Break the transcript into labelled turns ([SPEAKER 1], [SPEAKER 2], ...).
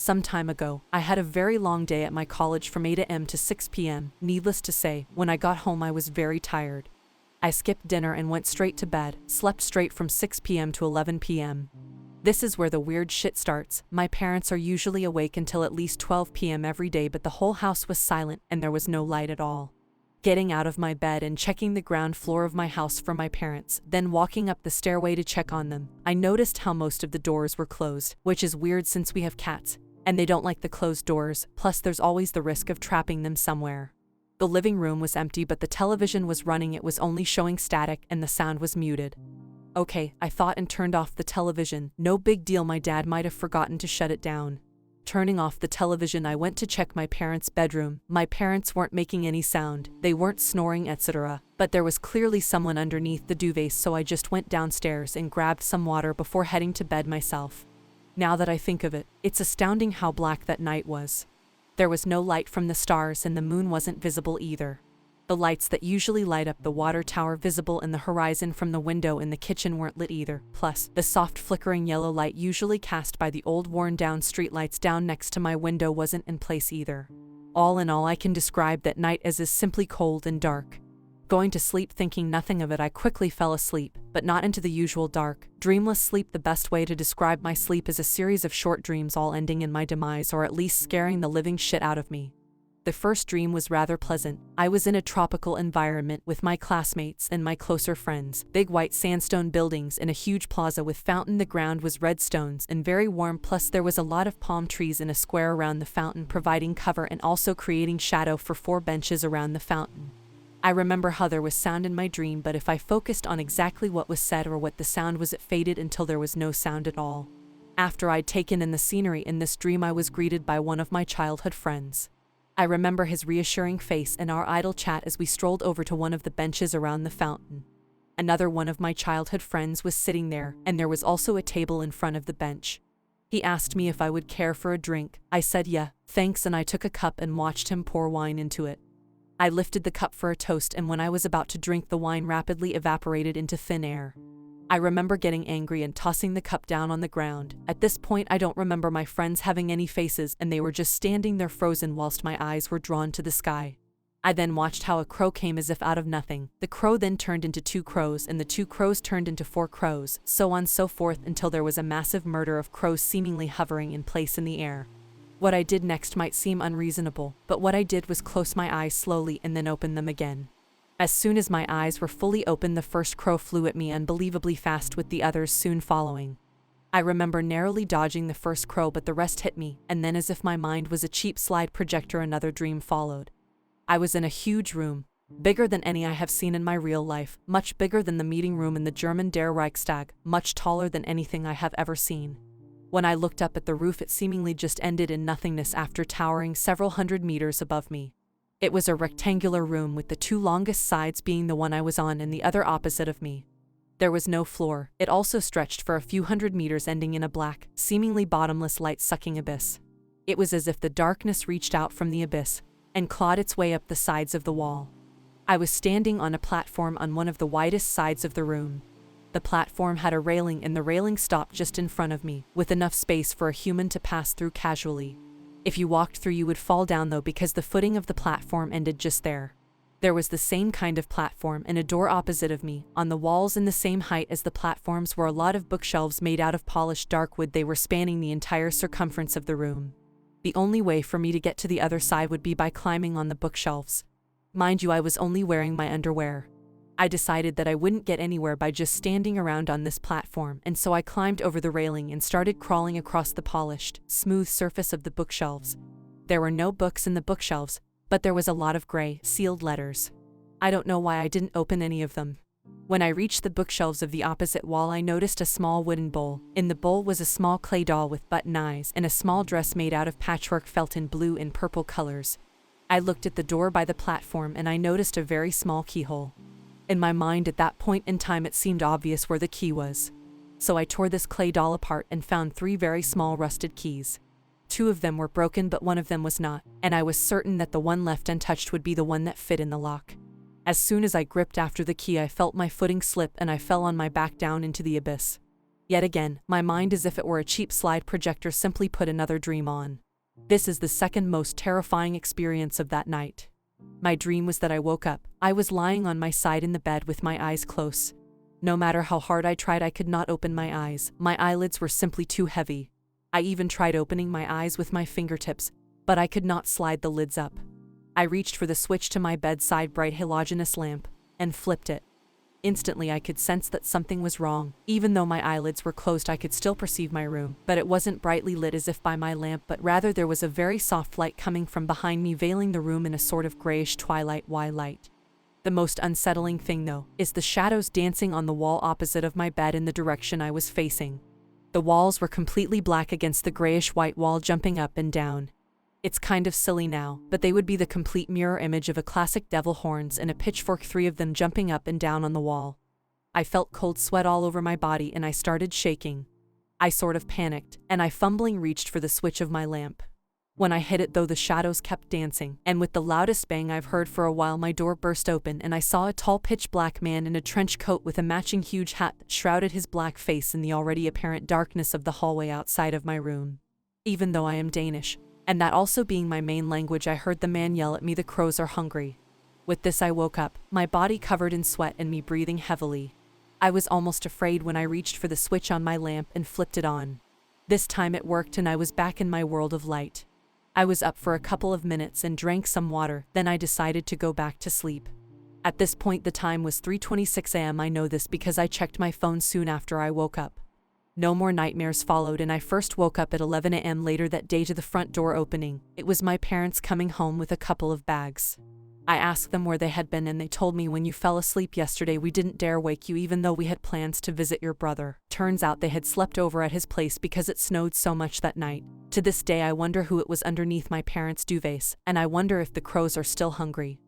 [SPEAKER 1] Some time ago, I had a very long day at my college from 8 a.m. to 6 p.m. Needless to say, when I got home I was very tired. I skipped dinner and went straight to bed, slept straight from 6 p.m. to 11 p.m. This is where the weird shit starts. My parents are usually awake until at least 12 p.m. every day, but the whole house was silent and there was no light at all. Getting out of my bed and checking the ground floor of my house for my parents, then walking up the stairway to check on them, I noticed how most of the doors were closed, which is weird since we have cats, and they don't like the closed doors, plus there's always the risk of trapping them somewhere. The living room was empty but the television was running, it was only showing static and the sound was muted. Okay, I thought, and turned off the television. No big deal, my dad might have forgotten to shut it down. Turning off the television, I went to check my parents' bedroom. My parents weren't making any sound, they weren't snoring, etc. But there was clearly someone underneath the duvet, so I just went downstairs and grabbed some water before heading to bed myself. Now that I think of it, it's astounding how black that night was. There was no light from the stars and the moon wasn't visible either. The lights that usually light up the water tower visible in the horizon from the window in the kitchen weren't lit either, plus, the soft flickering yellow light usually cast by the old worn-down streetlights down next to my window wasn't in place either. All in all, I can describe that night as simply cold and dark. Going to sleep thinking nothing of it, I quickly fell asleep, but not into the usual dark, dreamless sleep. The best way to describe my sleep is a series of short dreams all ending in my demise, or at least scaring the living shit out of me. The first dream was rather pleasant. I was in a tropical environment with my classmates and my closer friends. Big white sandstone buildings in a huge plaza with fountain. The ground was red stones and very warm, plus there was a lot of palm trees in a square around the fountain, providing cover and also creating shadow for 4 benches around the fountain. I remember how there was sound in my dream, but if I focused on exactly what was said or what the sound was, it faded until there was no sound at all. After I'd taken in the scenery in this dream, I was greeted by one of my childhood friends. I remember his reassuring face and our idle chat as we strolled over to one of the benches around the fountain. Another one of my childhood friends was sitting there, and there was also a table in front of the bench. He asked me if I would care for a drink. I said yeah, thanks, and I took a cup and watched him pour wine into it. I lifted the cup for a toast, and when I was about to drink, the wine rapidly evaporated into thin air. I remember getting angry and tossing the cup down on the ground. At this point, I don't remember my friends having any faces, and they were just standing there frozen whilst my eyes were drawn to the sky. I then watched how a crow came as if out of nothing. The crow then turned into 2 crows, and the 2 crows turned into 4 crows, so on so forth until there was a massive murder of crows seemingly hovering in place in the air. What I did next might seem unreasonable, but what I did was close my eyes slowly and then open them again. As soon as my eyes were fully open, the first crow flew at me unbelievably fast, with the others soon following. I remember narrowly dodging the first crow, but the rest hit me, and then, as if my mind was a cheap slide projector, another dream followed. I was in a huge room, bigger than any I have seen in my real life, much bigger than the meeting room in the German Der Reichstag, much taller than anything I have ever seen. When I looked up at the roof, it seemingly just ended in nothingness after towering several hundred meters above me. It was a rectangular room with the 2 longest sides being the one I was on and the other opposite of me. There was no floor. It also stretched for a few hundred meters, ending in a black, seemingly bottomless, light-sucking abyss. It was as if the darkness reached out from the abyss and clawed its way up the sides of the wall. I was standing on a platform on one of the widest sides of the room. The platform had a railing, and the railing stopped just in front of me, with enough space for a human to pass through casually. If you walked through, you would fall down though, because the footing of the platform ended just there. There was the same kind of platform and a door opposite of me. On the walls, in the same height as the platforms, were a lot of bookshelves made out of polished dark wood. They were spanning the entire circumference of the room. The only way for me to get to the other side would be by climbing on the bookshelves. Mind you, I was only wearing my underwear. I decided that I wouldn't get anywhere by just standing around on this platform, and so I climbed over the railing and started crawling across the polished, smooth surface of the bookshelves. There were no books in the bookshelves, but there was a lot of gray, sealed letters. I don't know why I didn't open any of them. When I reached the bookshelves of the opposite wall, I noticed a small wooden bowl. In the bowl was a small clay doll with button eyes and a small dress made out of patchwork felt in blue and purple colors. I looked at the door by the platform and I noticed a very small keyhole. In my mind at that point in time, it seemed obvious where the key was. So I tore this clay doll apart and found 3 very small rusted keys. 2 of them were broken, but one of them was not, and I was certain that the one left untouched would be the one that fit in the lock. As soon as I gripped after the key, I felt my footing slip and I fell on my back down into the abyss. Yet again, my mind as if it were a cheap slide projector simply put another dream on. This is the second most terrifying experience of that night. My dream was that I woke up. I was lying on my side in the bed with my eyes closed. No matter how hard I tried, I could not open my eyes. My eyelids were simply too heavy. I even tried opening my eyes with my fingertips, but I could not slide the lids up. I reached for the switch to my bedside bright halogenous lamp and flipped it. Instantly, I could sense that something was wrong. Even though my eyelids were closed, I could still perceive my room, but it wasn't brightly lit as if by my lamp, but rather there was a very soft light coming from behind me, veiling the room in a sort of grayish twilight light. The most unsettling thing, though, is the shadows dancing on the wall opposite of my bed in the direction I was facing. The walls were completely black against the grayish-white wall, jumping up and down. It's kind of silly now, but they would be the complete mirror image of a classic devil horns and a pitchfork, 3 of them jumping up and down on the wall. I felt cold sweat all over my body and I started shaking. I sort of panicked, and I fumbling reached for the switch of my lamp. When I hit it, though, the shadows kept dancing, and with the loudest bang I've heard for a while, my door burst open and I saw a tall pitch-black man in a trench coat with a matching huge hat that shrouded his black face in the already apparent darkness of the hallway outside of my room. Even though I am Danish, and that also being my main language, I heard the man yell at me, "The crows are hungry." With this, I woke up, my body covered in sweat and me breathing heavily. I was almost afraid when I reached for the switch on my lamp and flipped it on. This time it worked and I was back in my world of light. I was up for a couple of minutes and drank some water, then I decided to go back to sleep. At this point the time was 3:26 a.m. I know this because I checked my phone soon after I woke up. No more nightmares followed, and I first woke up at 11 a.m. later that day to the front door opening. It was my parents coming home with a couple of bags. I asked them where they had been and they told me, "When you fell asleep yesterday, we didn't dare wake you even though we had plans to visit your brother." Turns out they had slept over at his place because it snowed so much that night. To this day I wonder who it was underneath my parents' duvets, and I wonder if the crows are still hungry.